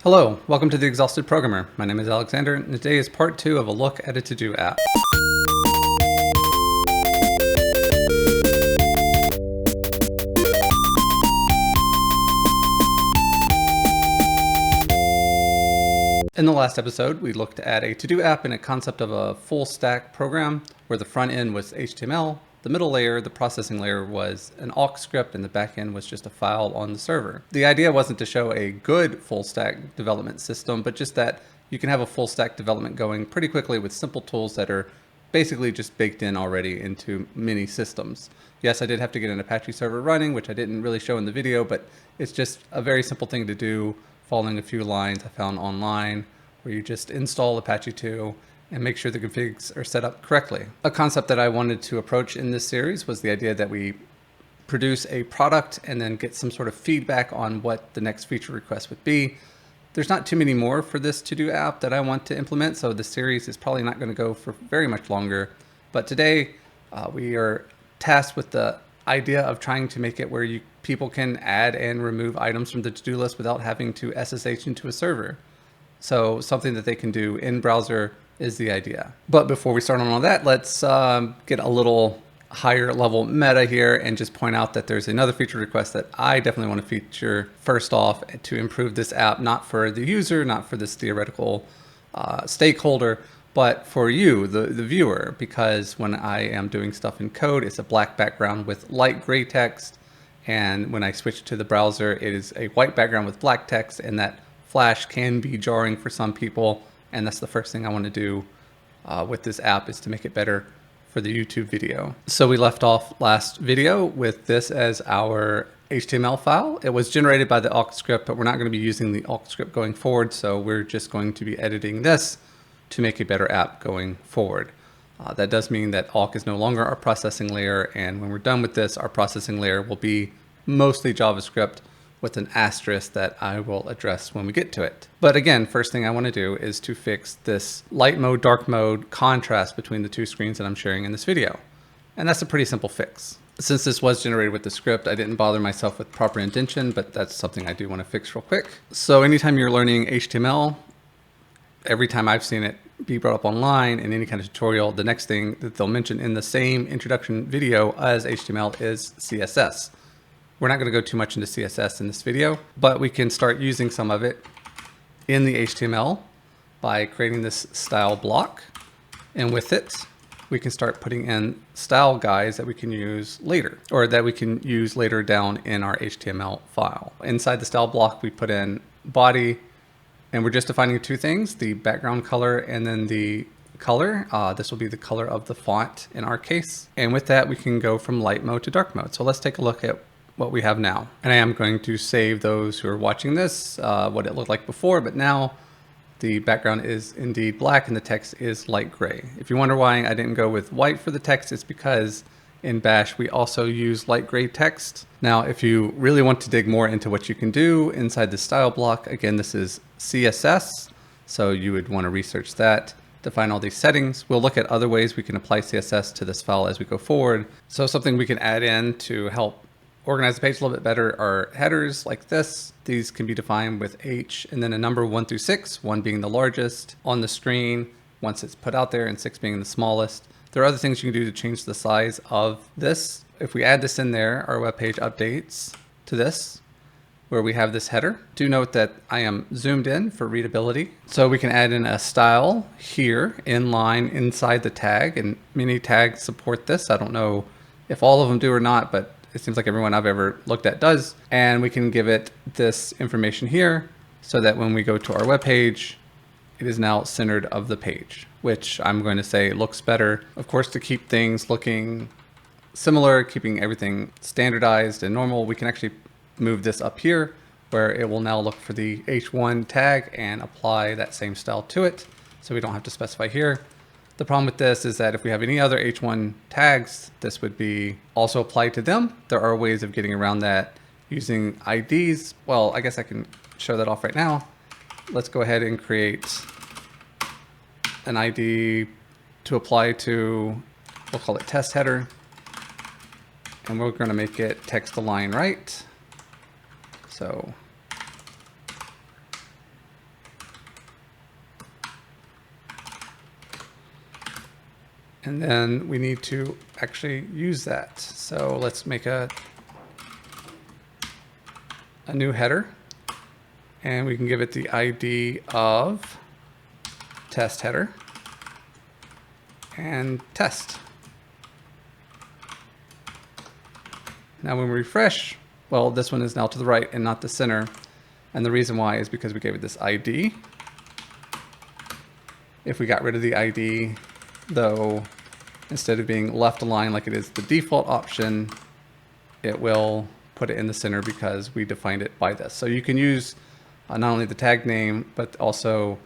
Hello, welcome to The Exhausted Programmer. My name is Alexander, and today is part 2 of a look at a to-do app. In the last episode, we looked at a to-do app and a concept of a full stack program where the front end was HTML, the middle layer, the processing layer, was an awk script, and the back end was just a file on the server. The idea wasn't to show a good full stack development system, but just that you can have a full stack development going pretty quickly with simple tools that are basically just baked in already into many systems. Yes, I did have to get an Apache server running, which I didn't really show in the video, but it's just a very simple thing to do, following a few lines I found online, where you just install Apache 2 and make sure the configs are set up correctly. A concept that I wanted to approach in this series was the idea that we produce a product and then get some sort of feedback on what the next feature request would be. There's not too many more for this to-do app that I want to implement, so the series is probably not going to go for very much longer. But today we are tasked with the idea of trying to make it where people can add and remove items from the to-do list without having to SSH into a server. So something that they can do in browser is the idea. But before we start on all that, let's get a little higher level meta here and just point out that there's another feature request that I definitely want to feature first off to improve this app, not for the user, not for this theoretical stakeholder, but for you, the viewer, because when I am doing stuff in code, it's a black background with light gray text. And when I switch to the browser, it is a white background with black text, and that flash can be jarring for some people. And that's the first thing I want to do with this app, is to make it better for the YouTube video. So we left off last video with this as our HTML file. It was generated by the awk script, but we're not going to be using the awk script going forward. So we're just going to be editing this to make a better app going forward. That does mean that awk is no longer our processing layer. And when we're done with this, our processing layer will be mostly JavaScript, with an asterisk that I will address when we get to it. But again, first thing I want to do is to fix this light mode, dark mode contrast between the two screens that I'm sharing in this video. And that's a pretty simple fix. Since this was generated with the script, I didn't bother myself with proper indentation, but that's something I do want to fix real quick. So anytime you're learning HTML, every time I've seen it be brought up online in any kind of tutorial, the next thing that they'll mention in the same introduction video as HTML is CSS. We're not going to go too much into CSS in this video, but we can start using some of it in the HTML by creating this style block. And with it, we can start putting in style guides that we can use later, or that we can use later down in our HTML file. Inside the style block, we put in body, and we're just defining two things, the background color and then the color. This will be the color of the font in our case. And with that, we can go from light mode to dark mode. So let's take a look at what we have now. And I am going to save those who are watching this, what it looked like before, but now the background is indeed black and the text is light gray. If you wonder why I didn't go with white for the text, it's because in Bash, we also use light gray text. Now, if you really want to dig more into what you can do inside the style block, again, this is CSS. So you would want to research that, define all these settings. We'll look at other ways we can apply CSS to this file as we go forward. So something we can add in to help organize the page a little bit better are headers like this. These can be defined with H and then a number 1 through 6, 1 being the largest on the screen once it's put out there and 6 being the smallest. There are other things you can do to change the size of this. If we add this in there, our web page updates to this, where we have this header. Do note that I am zoomed in for readability. So we can add in a style here in line inside the tag, and many tags support this. I don't know if all of them do or not, but it seems like everyone I've ever looked at does. And we can give it this information here so that when we go to our web page, it is now centered of the page, which I'm going to say looks better. Of course, to keep things looking similar, keeping everything standardized and normal, we can actually move this up here where it will now look for the H1 tag and apply that same style to it. So we don't have to specify here. The problem with this is that if we have any other H1 tags, this would be also applied to them. There are ways of getting around that using IDs. Well, I guess I can show that off right now. Let's go ahead and create an ID to apply to, we'll call it test header. And we're going to make it text align right. So And then we need to actually use that. So let's make a new header, and we can give it the ID of test header and test. Now when we refresh, well, this one is now to the right and not the center. And the reason why is because we gave it this ID. If we got rid of the ID, though, instead of being left aligned like it is the default option, it will put it in the center because we defined it by this. So you can use not only the tag name, but also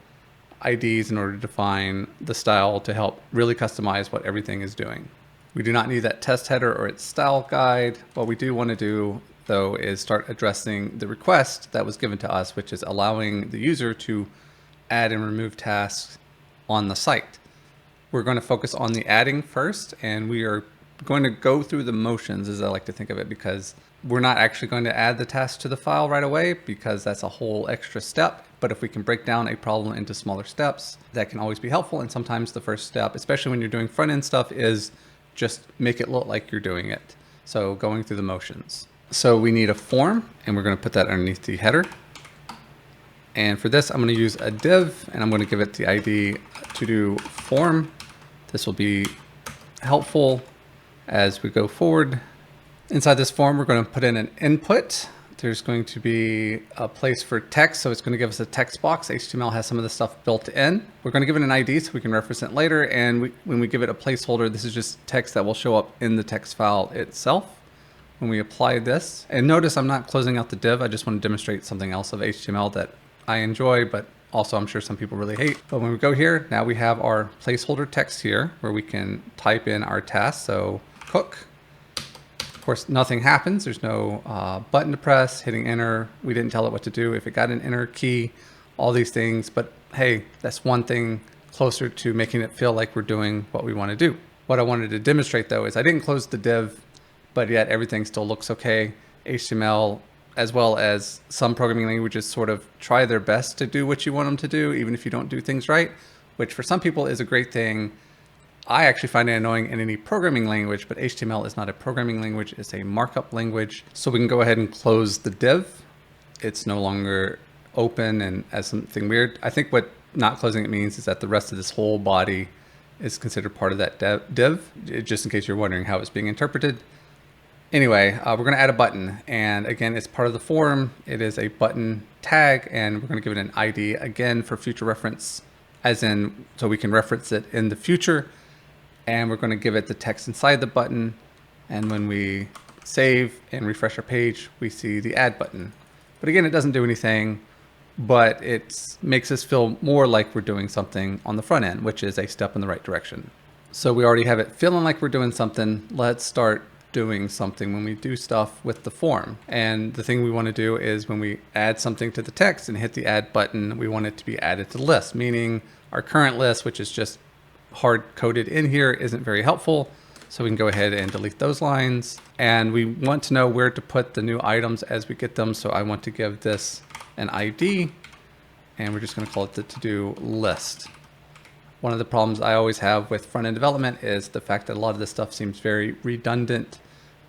IDs in order to define the style to help really customize what everything is doing. We do not need that test header or its style guide. What we do want to do, though, is start addressing the request that was given to us, which is allowing the user to add and remove tasks on the site. We're going to focus on the adding first, and we are going to go through the motions, as I like to think of it, because we're not actually going to add the task to the file right away because that's a whole extra step. But if we can break down a problem into smaller steps, that can always be helpful. And sometimes the first step, especially when you're doing front end stuff, is just make it look like you're doing it. So going through the motions. So we need a form, and we're going to put that underneath the header. And for this, I'm going to use a div, and I'm going to give it the ID to do form. This will be helpful as we go forward. Inside this form, we're going to put in an input. There's going to be a place for text, so it's going to give us a text box. HTML has some of the stuff built in. We're going to give it an ID so we can reference it later, and when we give it a placeholder, this is just text that will show up in the text file itself when we apply this. And notice I'm not closing out the div. I just want to demonstrate something else of HTML that I enjoy, but also I'm sure some people really hate. But when we go here, now we have our placeholder text here where we can type in our task. So cook. Of course, nothing happens. There's no button to press, hitting enter. We didn't tell it what to do. If it got an enter key, all these things. But hey, that's one thing closer to making it feel like we're doing what we want to do. What I wanted to demonstrate, though, is I didn't close the div, but yet everything still looks okay. HTML, as well as some programming languages, sort of try their best to do what you want them to do, even if you don't do things right, which for some people is a great thing. I actually find it annoying in any programming language, but HTML is not a programming language, it's a markup language. So we can go ahead and close the div. It's no longer open and as something weird. I think what not closing it means is that the rest of this whole body is considered part of that div, just in case you're wondering how it's being interpreted. Anyway, we're going to add a button, and again, it's part of the form. It is a button tag, and we're going to give it an ID again for future reference, as in so we can reference it in the future. And we're going to give it the text inside the button. And when we save and refresh our page, we see the add button. But again, it doesn't do anything, but it makes us feel more like we're doing something on the front end, which is a step in the right direction. So we already have it feeling like we're doing something. Let's start doing something when we do stuff with the form. And the thing we want to do is when we add something to the text and hit the add button, we want it to be added to the list, meaning our current list, which is just hard coded in here, isn't very helpful. So we can go ahead and delete those lines. And we want to know where to put the new items as we get them. So I want to give this an ID, and we're just going to call it the to-do list. One of the problems I always have with front-end development is the fact that a lot of this stuff seems very redundant.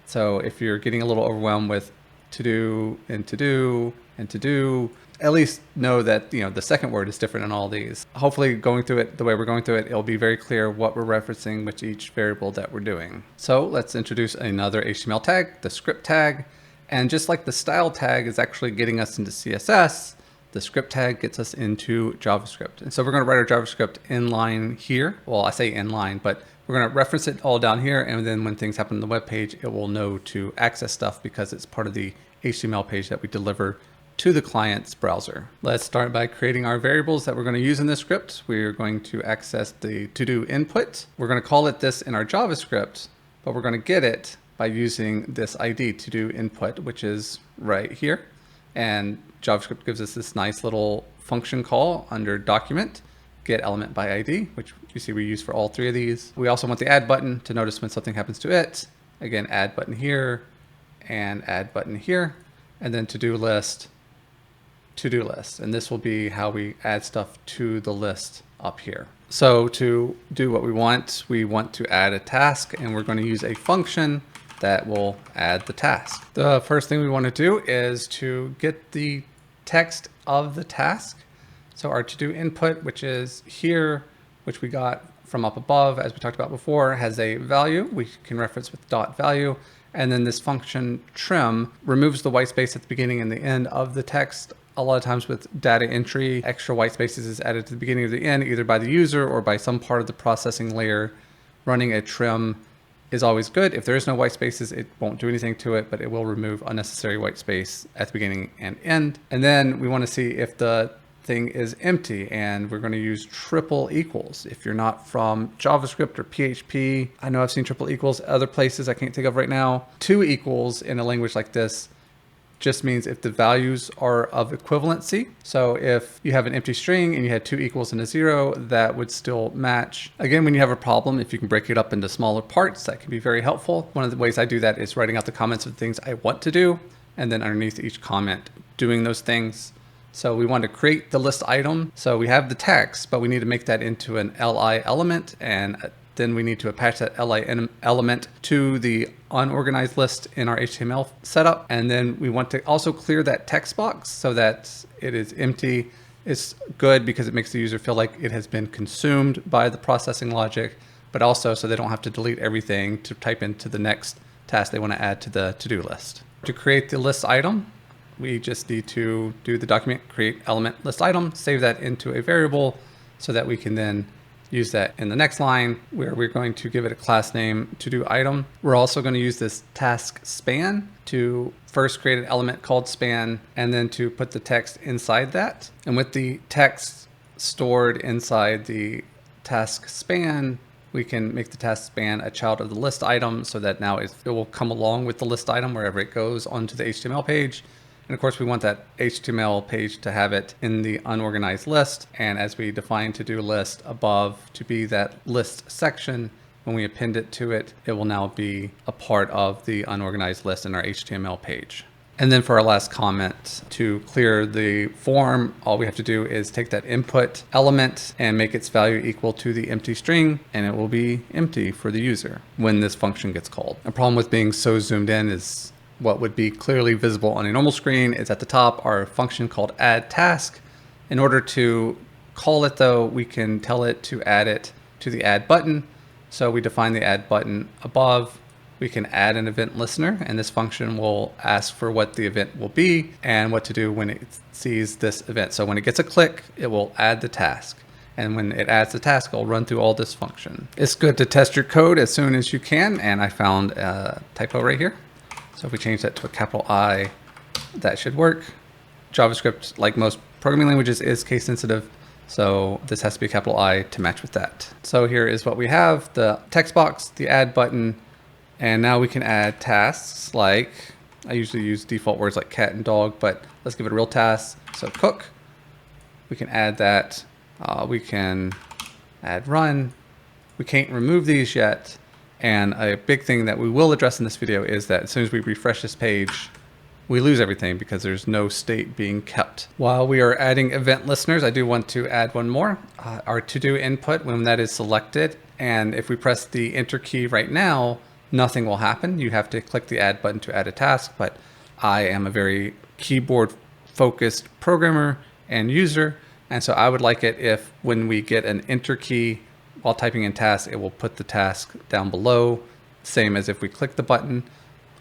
So if you're getting a little overwhelmed with to-do and to-do and to-do, at least know that the second word is different in all these. Hopefully going through it the way we're going through it, it'll be very clear what we're referencing with each variable that we're doing. So let's introduce another HTML tag, the script tag. And just like the style tag is actually getting us into CSS, the script tag gets us into JavaScript. And so we're going to write our JavaScript inline here. Well, I say inline, but we're going to reference it all down here. And then when things happen on the web page, it will know to access stuff because it's part of the HTML page that we deliver to the client's browser. Let's start by creating our variables that we're going to use in this script. We're going to access the to-do input. We're going to call it this in our JavaScript, but we're going to get it by using this ID to-do input, which is right here. And JavaScript gives us this nice little function call under document, get element by ID, which you see we use for all three of these. We also want the add button to notice when something happens to it. Again, add button here and add button here, and then to-do list. And this will be how we add stuff to the list up here. So to do what we want to add a task, and we're going to use a function that will add the task. The first thing we want to do is to get the text of the task. So our to-do input, which is here, which we got from up above, as we talked about before, has a value we can reference with dot value. And then this function trim removes the white space at the beginning and the end of the text. A lot of times with data entry, extra white spaces is added to the beginning or the end, either by the user or by some part of the processing layer. Running a trim is always good. If there is no white spaces, it won't do anything to it, but it will remove unnecessary white space at the beginning and end. And then we want to see if the thing is empty, and we're going to use triple equals. If you're not from JavaScript or PHP, I know I've seen triple equals other places I can't think of right now. 2 equals in a language like this just means if the values are of equivalency. So if you have an empty string and you had 2 equals and a 0, that would still match. Again, when you have a problem, if you can break it up into smaller parts, that can be very helpful. One of the ways I do that is writing out the comments of things I want to do, and then underneath each comment, doing those things. So we want to create the list item. So we have the text, but we need to make that into an li element, and then we need to attach that li element to the unorganized list in our HTML setup. And then we want to also clear that text box so that it is empty. It's good because it makes the user feel like it has been consumed by the processing logic, but also so they don't have to delete everything to type into the next task they want to add to the to-do list. To create the list item, we just need to do the document create element list item, save that into a variable so that we can then use that in the next line where we're going to give it a class name to do item. We're also going to use this task span to first create an element called span and then to put the text inside that. And with the text stored inside the task span, we can make the task span a child of the list item so that now it will come along with the list item wherever it goes onto the HTML page. And of course, we want that HTML page to have it in the unorganized list. And as we define to-do list above to be that list section, when we append it to it, it will now be a part of the unorganized list in our HTML page. And then for our last comment, to clear the form, all we have to do is take that input element and make its value equal to the empty string, and it will be empty for the user when this function gets called. A problem with being so zoomed in is what would be clearly visible on a normal screen is at the top our function called add task. In order to call it though, we can tell it to add it to the add button. So we define the add button above. We can add an event listener, and this function will ask for what the event will be and what to do when it sees this event. So when it gets a click, it will add the task. And when it adds the task, it'll run through all this function. It's good to test your code as soon as you can. And I found a typo right here. So if we change that to a capital I, that should work. JavaScript, like most programming languages, is case sensitive. So this has to be a capital I to match with that. So here is what we have: the text box, the add button, and now we can add tasks like, I usually use default words like cat and dog, but let's give it a real task. So cook, we can add that. We can add run. We can't remove these yet. And a big thing that we will address in this video is that as soon as we refresh this page, we lose everything because there's no state being kept. While we are adding event listeners, I do want to add one more. Our to-do input, when that is selected, and if we press the enter key right now, nothing will happen. You have to click the add button to add a task, but I am a very keyboard focused programmer and user. And so I would like it if when we get an enter key while typing in task, it will put the task down below, same as if we click the button.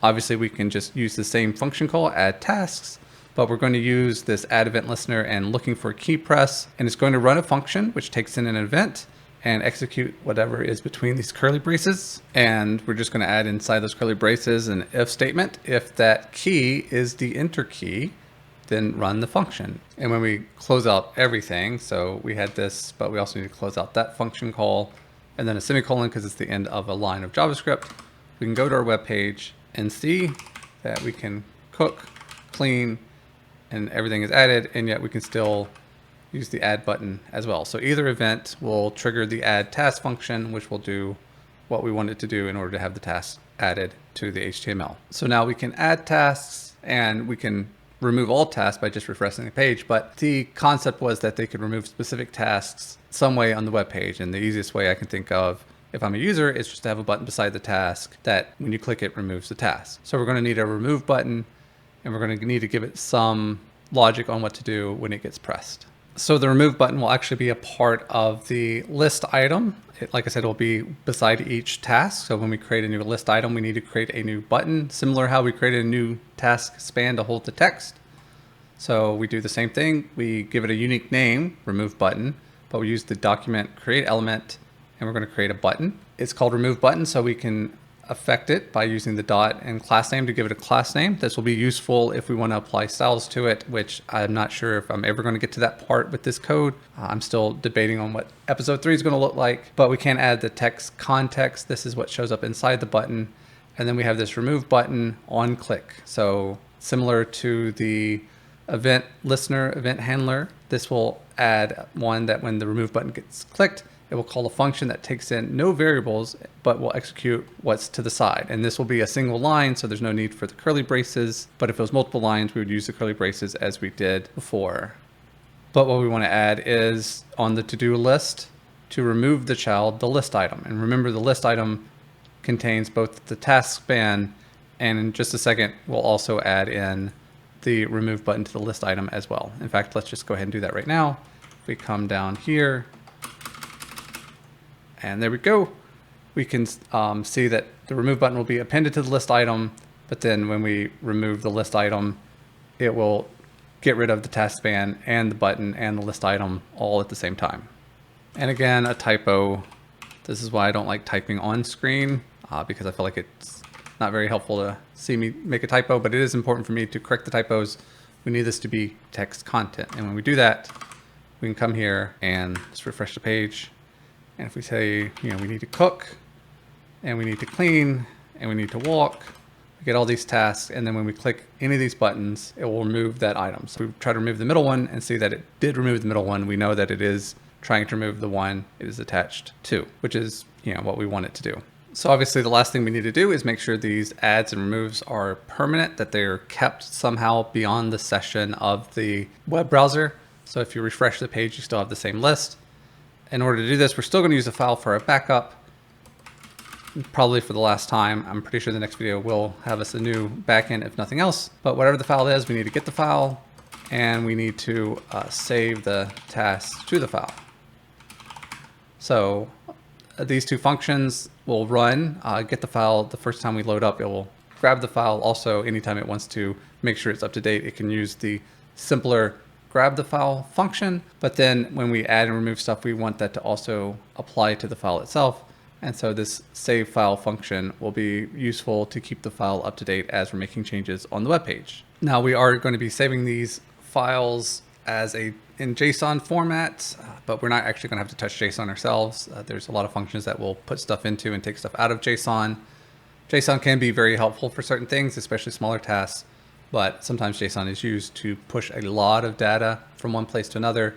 Obviously, we can just use the same function call, add tasks, but we're going to use this add event listener and looking for key press, and it's going to run a function which takes in an event and execute whatever is between these curly braces. And we're just going to add inside those curly braces an if statement. If that key is the enter key, then run the function. And when we close out everything, so we had this, but we also need to close out that function call, and then a semicolon because it's the end of a line of JavaScript. We can go to our web page and see that we can cook, clean, and everything is added, and yet we can still use the add button as well. So either event will trigger the add task function, which will do what we want it to do in order to have the task added to the HTML. So now we can add tasks, and we can remove all tasks by just refreshing the page, but the concept was that they could remove specific tasks some way on the web page. And the easiest way I can think of, if I'm a user, is just to have a button beside the task that when you click it removes the task. So we're going to need a remove button, and we're going to need to give it some logic on what to do when it gets pressed. So the remove button will actually be a part of the list item. Like I said, it will be beside each task. So when we create a new list item, we need to create a new button, similar how we created a new task span to hold the text. So we do the same thing. We give it a unique name, remove button, but we use the document create element, and we're going to create a button. It's called remove button, so we can affect it by using the dot and class name to give it a class name. This will be useful if we want to apply styles to it, which I'm not sure if I'm ever going to get to that part with this code. I'm still debating on what episode 3 is going to look like, but we can add the text context. This is what shows up inside the button. And then we have this remove button on click. So similar to the event listener, event handler, this will add one that when the remove button gets clicked, it will call a function that takes in no variables, but will execute what's to the side. And this will be a single line, so there's no need for the curly braces. But if it was multiple lines, we would use the curly braces as we did before. But what we want to add is on the to-do list to remove the child, the list item. And remember, the list item contains both the task span, and in just a second, we'll also add in the remove button to the list item as well. In fact, let's just go ahead and do that right now. If we come down here, and there we go. We can see that the remove button will be appended to the list item, but then when we remove the list item, it will get rid of the task span and the button and the list item all at the same time. And again, a typo. This is why I don't like typing on screen, because I feel like it's not very helpful to see me make a typo, but it is important for me to correct the typos. We need this to be text content. And when we do that, we can come here and just refresh the page. And if we say, we need to cook, and we need to clean, and we need to walk, we get all these tasks. And then when we click any of these buttons, it will remove that item. So we try to remove the middle one and see that it did remove the middle one. We know that it is trying to remove the one it is attached to, which is, what we want it to do. So obviously the last thing we need to do is make sure these adds and removes are permanent, that they're kept somehow beyond the session of the web browser. So if you refresh the page, you still have the same list. In order to do this, we're still going to use a file for a backup, probably for the last time. I'm pretty sure the next video will have us a new backend, if nothing else. But whatever the file is, we need to get the file, and we need to save the task to the file. So these two functions will run, get the file. The first time we load up, it will grab the file. Also, anytime it wants to make sure it's up to date, it can use the simpler grab the file function. But then when we add and remove stuff, we want that to also apply to the file itself. And so this save file function will be useful to keep the file up to date as we're making changes on the web page. Now we are going to be saving these files as in JSON format, but we're not actually going to have to touch JSON ourselves. There's a lot of functions that will put stuff into and take stuff out of JSON. JSON can be very helpful for certain things, especially smaller tasks. But sometimes JSON is used to push a lot of data from one place to another.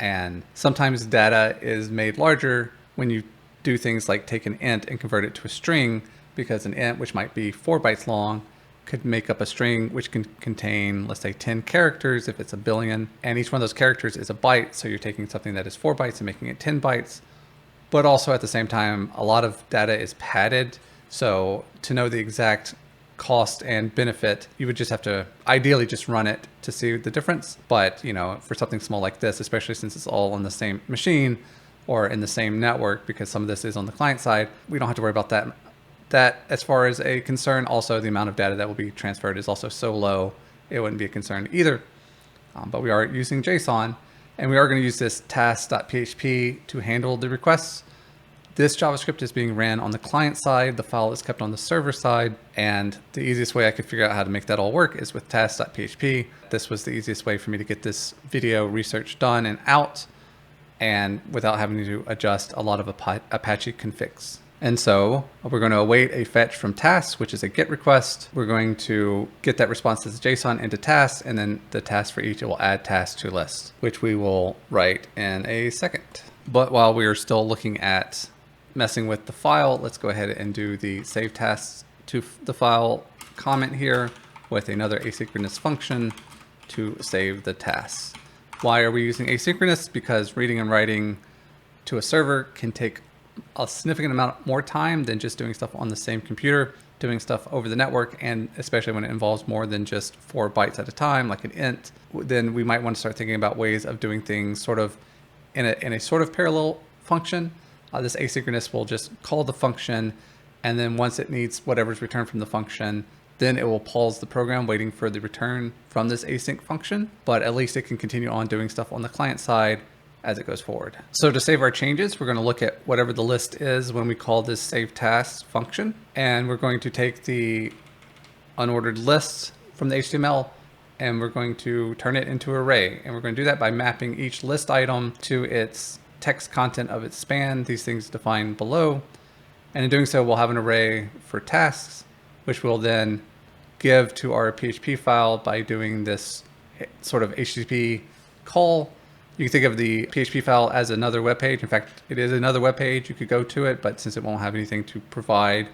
And sometimes data is made larger when you do things like take an int and convert it to a string, because an int, which might be 4 bytes long, could make up a string which can contain, let's say, 10 characters if it's a billion. And each one of those characters is a byte. So you're taking something that is 4 bytes and making it 10 bytes. But also at the same time, a lot of data is padded. So to know the exact cost and benefit, you would just have to ideally just run it to see the difference. But for something small like this, especially since it's all on the same machine or in the same network, because some of this is on the client side, we don't have to worry about that as far as a concern. Also, the amount of data that will be transferred is also so low, it wouldn't be a concern either. But we are using JSON, and we are going to use this task.php to handle the requests. This JavaScript is being ran on the client side. The file is kept on the server side. And the easiest way I could figure out how to make that all work is with task.php. This was the easiest way for me to get this video research done and out, and without having to adjust a lot of Apache configs. And so we're going to await a fetch from tasks, which is a GET request. We're going to get that response as JSON into tasks, and then the task for each, it will add tasks to list, which we will write in a second. But while we are still looking at messing with the file, let's go ahead and do the save tasks to the file comment here with another asynchronous function. to save the tasks. Why are we using asynchronous? Because reading and writing to a server can take a significant amount more time than just doing stuff on the same computer, doing stuff over the network, and especially when it involves more than just 4 bytes at a time, like an int, then we might want to start thinking about ways of doing things sort of in a sort of parallel function. This asynchronous will just call the function, and then once it needs whatever's returned from the function, then it will pause the program waiting for the return from this async function, but at least it can continue on doing stuff on the client side as it goes forward. So to save our changes, we're going to look at whatever the list is when we call this save tasks function, and we're going to take the unordered list from the HTML and we're going to turn it into an array, and we're going to do that by mapping each list item to its text content of its span, these things defined below. And in doing so, we'll have an array for tasks, which we'll then give to our PHP file by doing this sort of HTTP call. You can think of the PHP file as another web page. In fact, it is another web page. You could go to it, but since it won't have anything to provide,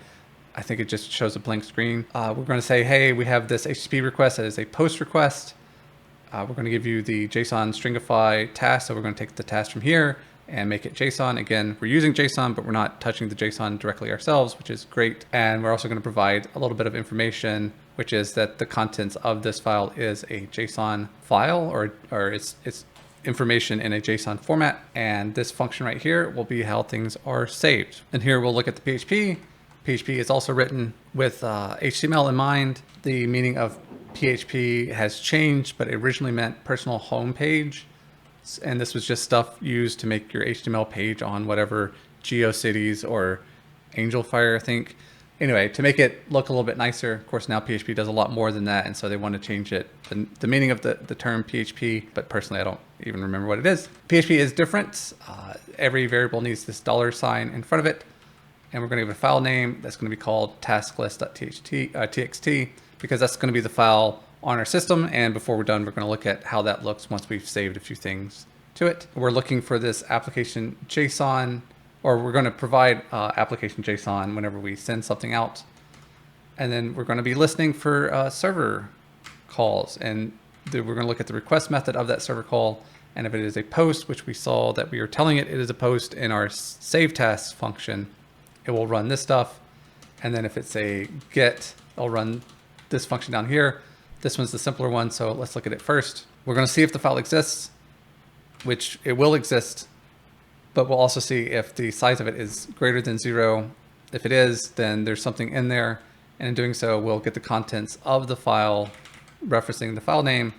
I think it just shows a blank screen. We're going to say, hey, we have this HTTP request that is a post request. We're going to give you the JSON stringify task. So we're going to take the task from here and make it JSON. Again, we're using JSON, but we're not touching the JSON directly ourselves, which is great. And we're also going to provide a little bit of information, which is that the contents of this file is a JSON file, or it's information in a JSON format. And this function right here will be how things are saved. And here we'll look at the PHP. PHP is also written with HTML in mind. The meaning of PHP has changed, but it originally meant personal home page. And this was just stuff used to make your HTML page on whatever GeoCities or Angelfire, I think. Anyway, to make it look a little bit nicer, of course, now PHP does a lot more than that, and so they want to change it. The meaning of the term PHP, but personally, I don't even remember what it is. PHP is different. Every variable needs this $sign in front of it, and we're going to give it a file name that's going to be called tasklist.txt, because that's going to be the file on our system. And before we're done, we're going to look at how that looks once we've saved a few things to it. We're looking for this application JSON, or we're going to provide application JSON whenever we send something out. And then we're going to be listening for server calls. And we're going to look at the request method of that server call. And if it is a post, which we saw that we were telling it is a post in our save tasks function, it will run this stuff. And then if it's a get, it'll run this function down here. This one's the simpler one, so let's look at it first. We're going to see if the file exists, which it will exist, but we'll also see if the size of it is greater than 0. If it is, then there's something in there, and in doing so, we'll get the contents of the file referencing the file name,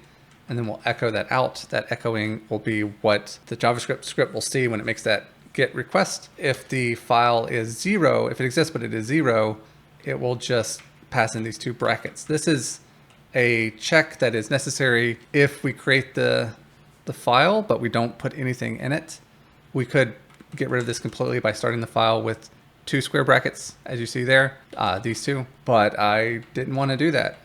and then we'll echo that out. That echoing will be what the JavaScript script will see when it makes that GET request. If the file is 0, if it exists but it is 0, it will just pass in these 2 brackets. This is a check that is necessary if we create the file, but we don't put anything in it. We could get rid of this completely by starting the file with 2 square brackets, as you see there, these 2, but I didn't want to do that.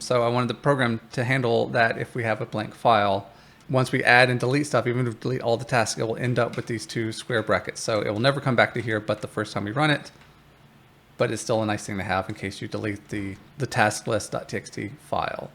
So I wanted the program to handle that if we have a blank file. Once we add and delete stuff, even if we delete all the tasks, it will end up with these 2 square brackets. So it will never come back to here but the first time we run it. But it's still a nice thing to have in case you delete the tasklist.txt file.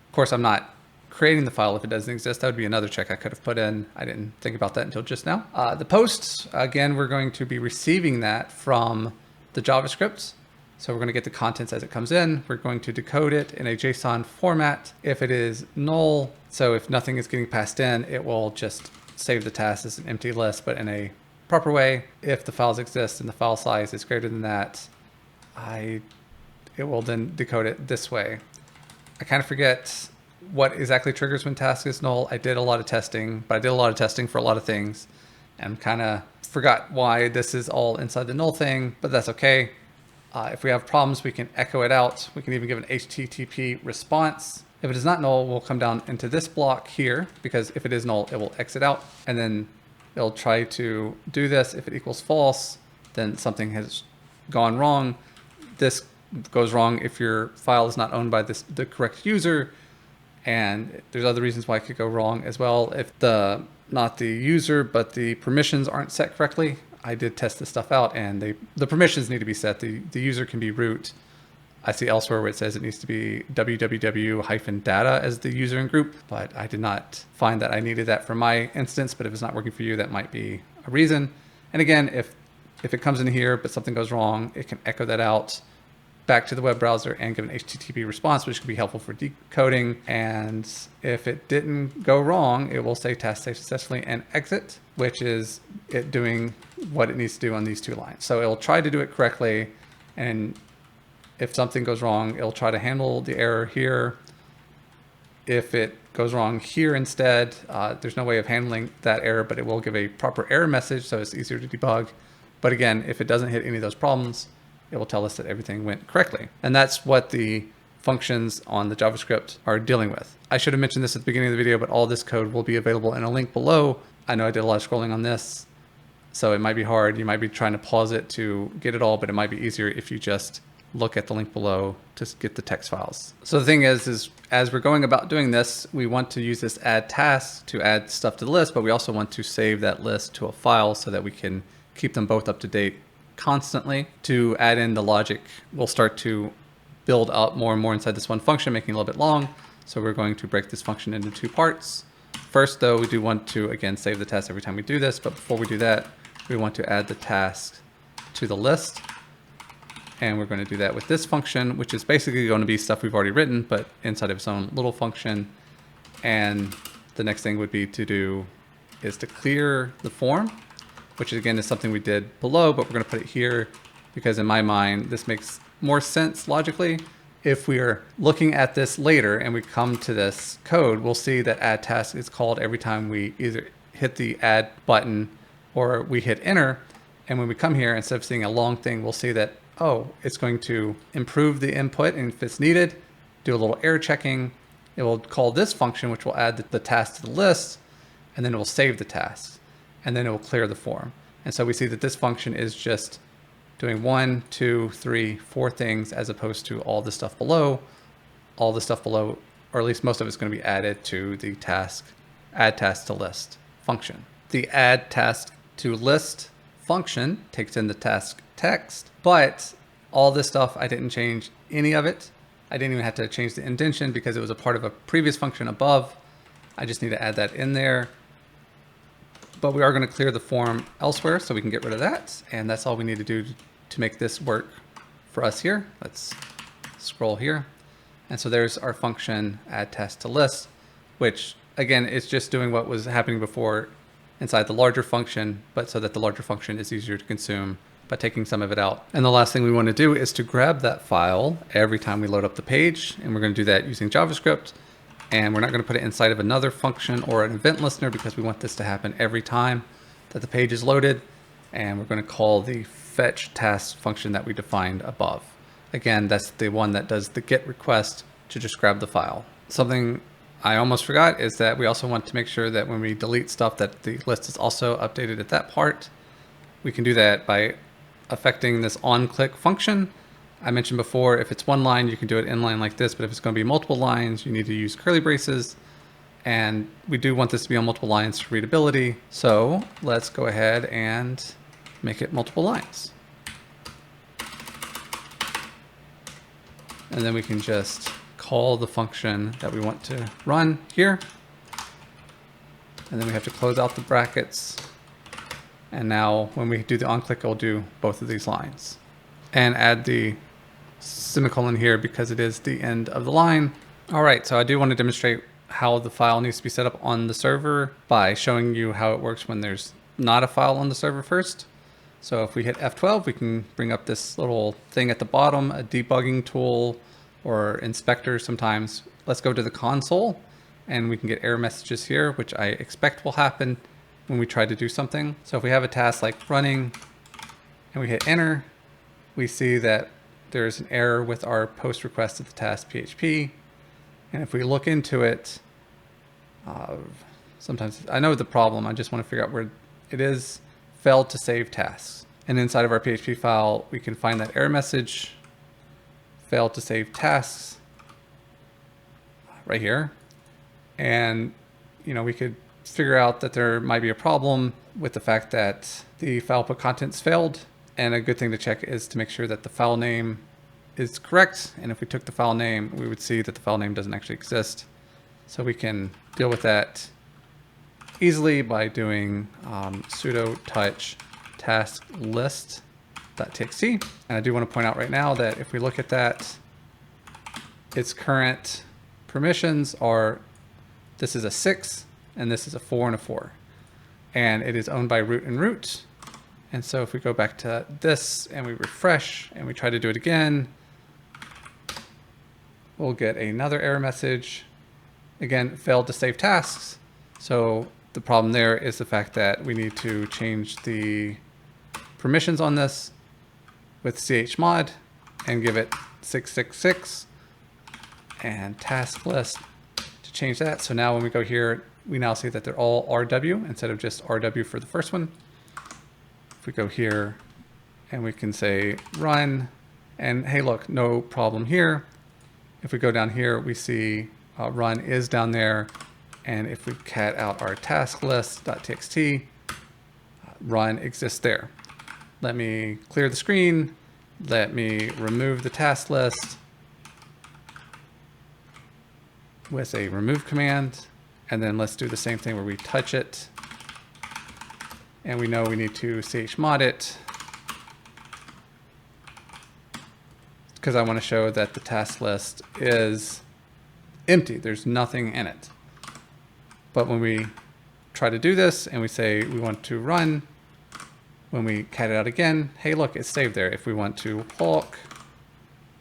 Of course, I'm not creating the file if it doesn't exist. That would be another check I could have put in. I didn't think about that until just now. The posts, again, we're going to be receiving that from the JavaScript. So we're going to get the contents as it comes in. We're going to decode it in a JSON format. If it is null, so if nothing is getting passed in, it will just save the task as an empty list, but in a proper way. If the files exist and the file size is greater than that, it will then decode it this way. I kind of forget what exactly triggers when task is null. I did a lot of testing, but I did a lot of testing for a lot of things and kind of forgot why this is all inside the null thing, but that's okay. If we have problems, we can echo it out. We can even give an HTTP response. If it is not null, we'll come down into this block here, because if it is null, it will exit out, and then it'll try to do this. If it equals false, then something has gone wrong. This goes wrong if your file is not owned by the correct user, and there's other reasons why it could go wrong as well. If not the user, but the permissions aren't set correctly. I did test this stuff out, and the permissions need to be set. The user can be root. I see elsewhere where it says it needs to be www-data as the user and group, but I did not find that I needed that for my instance. But if it's not working for you, that might be a reason. And again, if it comes in here, but something goes wrong, it can echo that out back to the web browser and give an HTTP response, which can be helpful for decoding. And if it didn't go wrong, it will say task saved successfully and exit, which is it doing what it needs to do on these two lines. So it'll try to do it correctly. And if something goes wrong, it'll try to handle the error here. If it goes wrong here instead, there's no way of handling that error, but it will give a proper error message, so it's easier to debug. But again, if it doesn't hit any of those problems, it will tell us that everything went correctly. And that's what the functions on the JavaScript are dealing with. I should have mentioned this at the beginning of the video, but all this code will be available in a link below. I know I did a lot of scrolling on this, so it might be hard. You might be trying to pause it to get it all, but it might be easier if you just look at the link below to get the text files. So the thing is as we're going about doing this, we want to use this add task to add stuff to the list, but we also want to save that list to a file so that we can keep them both up to date constantly. To add in the logic, we'll start to build up more and more inside this one function, making it a little bit long. So we're going to break this function into two parts. First, though, we do want to, again, save the task every time we do this. But before we do that, we want to add the task to the list. And we're going to do that with this function, which is basically going to be stuff we've already written, but inside of its own little function. And the next thing would be to do is to clear the form, which again is something we did below, but we're going to put it here because in my mind, this makes more sense logically. If we are looking at this later and we come to this code, we'll see that add task is called every time we either hit the add button or we hit enter. And when we come here, instead of seeing a long thing, we'll see that, oh, it's going to improve the input. And if it's needed, do a little error checking. It will call this function, which will add the task to the list, and then it will save the task. And then it will clear the form. And so we see that this function is just doing 1, 2, 3, 4 things as opposed to all the stuff below. All the stuff below, or at least most of it's going to be added to the task, add task to list function. The add task to list function takes in the task text, but all this stuff, I didn't change any of it. I didn't even have to change the indentation because it was a part of a previous function above. I just need to add that in there. But we are going to clear the form elsewhere so we can get rid of that. And that's all we need to do to make this work for us here. Let's scroll here. And so there's our function add task to list, which again, is just doing what was happening before inside the larger function, but so that the larger function is easier to consume by taking some of it out. And the last thing we want to do is to grab that file every time we load up the page. And we're going to do that using JavaScript. And we're not going to put it inside of another function or an event listener because we want this to happen every time that the page is loaded. And we're going to call the fetch task function that we defined above. Again, that's the one that does the get request to just grab the file. Something I almost forgot is that we also want to make sure that when we delete stuff that the list is also updated at that part. We can do that by affecting this onClick function. I mentioned before, if it's one line, you can do it inline like this, but if it's going to be multiple lines, you need to use curly braces. And we do want this to be on multiple lines for readability. So let's go ahead and make it multiple lines. And then we can just call the function that we want to run here. And then we have to close out the brackets. And now when we do the onClick, it'll do both of these lines. And add the semicolon here because it is the end of the line. All right, so I do want to demonstrate how the file needs to be set up on the server by showing you how it works when there's not a file on the server first. So if we hit F12, we can bring up this little thing at the bottom, a debugging tool or inspector sometimes. Let's go to the console and we can get error messages here, which I expect will happen when we try to do something. So if we have a task like running and we hit enter, we see that there's an error with our post request of the task PHP. And if we look into it, sometimes I know the problem, I just want to figure out where it is. Failed to save tasks. And inside of our PHP file, we can find that error message, failed to save tasks, right here. And, you know, we could figure out that there might be a problem with the fact that the file put contents failed. And a good thing to check is to make sure that the file name is correct. And if we took the file name, we would see that the file name doesn't actually exist. So we can deal with that easily by doing sudo touch task list.txt. And I do want to point out right now that if we look at that, its current permissions are, this is a 6 and this is a 4 and a 4. And it is owned by root and root. And so if we go back to this and we refresh and we try to do it again, we'll get another error message. Again, failed to save tasks. So the problem there is the fact that we need to change the permissions on this with chmod and give it 666 and task list to change that. So now when we go here, we now see that they're all RW instead of just RW for the first one. If we go here and we can say run, and hey, look, no problem here. If we go down here, we see run is down there. And if we cat out our task list.txt, run exists there. Let me clear the screen. Let me remove the task list with a remove command. And then let's do the same thing where we touch it. And we know we need to chmod it because I want to show that the task list is empty. There's nothing in it. But when we try to do this and we say we want to run, when we cat it out again, hey, look, it's saved there. If we want to walk,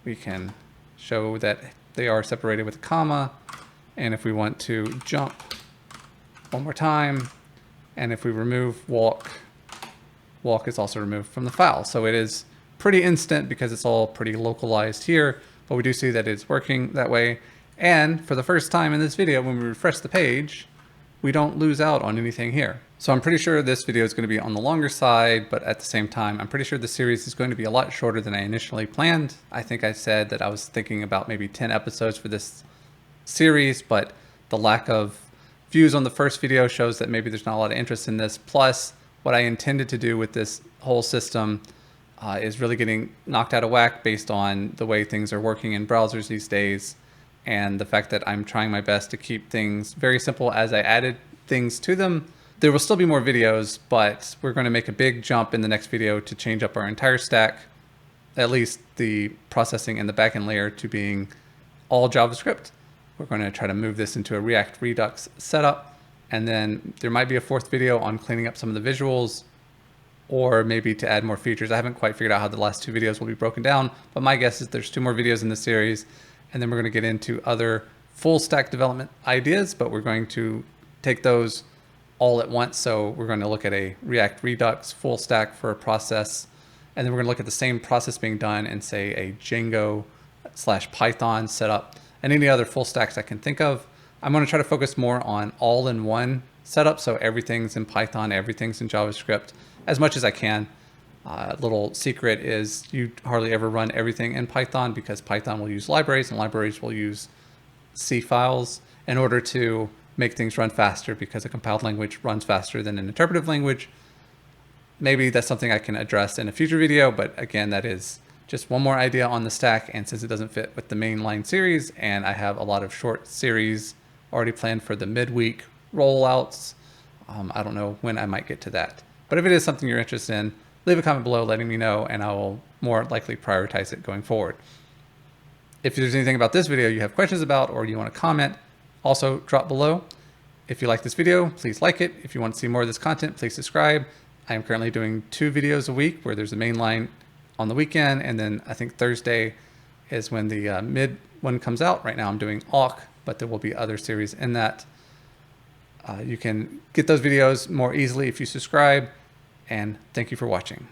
we can show that they are separated with a comma. And if we want to jump one more time, and if we remove walk, walk is also removed from the file. So it is pretty instant because it's all pretty localized here, but we do see that it's working that way. And for the first time in this video, when we refresh the page, we don't lose out on anything here. So I'm pretty sure this video is going to be on the longer side, but at the same time, I'm pretty sure the series is going to be a lot shorter than I initially planned. I think I said that I was thinking about maybe 10 episodes for this series, but the lack of views on the first video shows that maybe there's not a lot of interest in this. Plus, what I intended to do with this whole system is really getting knocked out of whack based on the way things are working in browsers these days, and the fact that I'm trying my best to keep things very simple as I added things to them. There will still be more videos, but we're going to make a big jump in the next video to change up our entire stack, at least the processing and the backend layer, to being all JavaScript. We're going to try to move this into a React Redux setup. And then there might be a fourth video on cleaning up some of the visuals, or maybe to add more features. I haven't quite figured out how the last two videos will be broken down, but my guess is there's 2 more videos in this series. And then we're going to get into other full stack development ideas, but we're going to take those all at once. So we're going to look at a React Redux full stack for a process. And then we're going to look at the same process being done in, say, a Django/Python setup, and any other full stacks I can think of. I'm going to try to focus more on all-in-one setup. So everything's in Python, everything's in JavaScript as much as I can. Little secret is you hardly ever run everything in Python because Python will use libraries and libraries will use C files in order to make things run faster, because a compiled language runs faster than an interpretive language. Maybe that's something I can address in a future video, but again, that is just one more idea on the stack. And since it doesn't fit with the mainline series, and I have a lot of short series already planned for the midweek rollouts, I don't know when I might get to that. But if it is something you're interested in, leave a comment below letting me know, and I will more likely prioritize it going forward. If there's anything about this video you have questions about, or you want to comment, also drop below. If you like this video, please like it. If you want to see more of this content, please subscribe. I am currently doing 2 videos a week, where there's a main line on the weekend, and then I think Thursday is when the mid one comes out. Right now I'm doing awk, but there will be other series in that. You can get those videos more easily if you subscribe, and thank you for watching.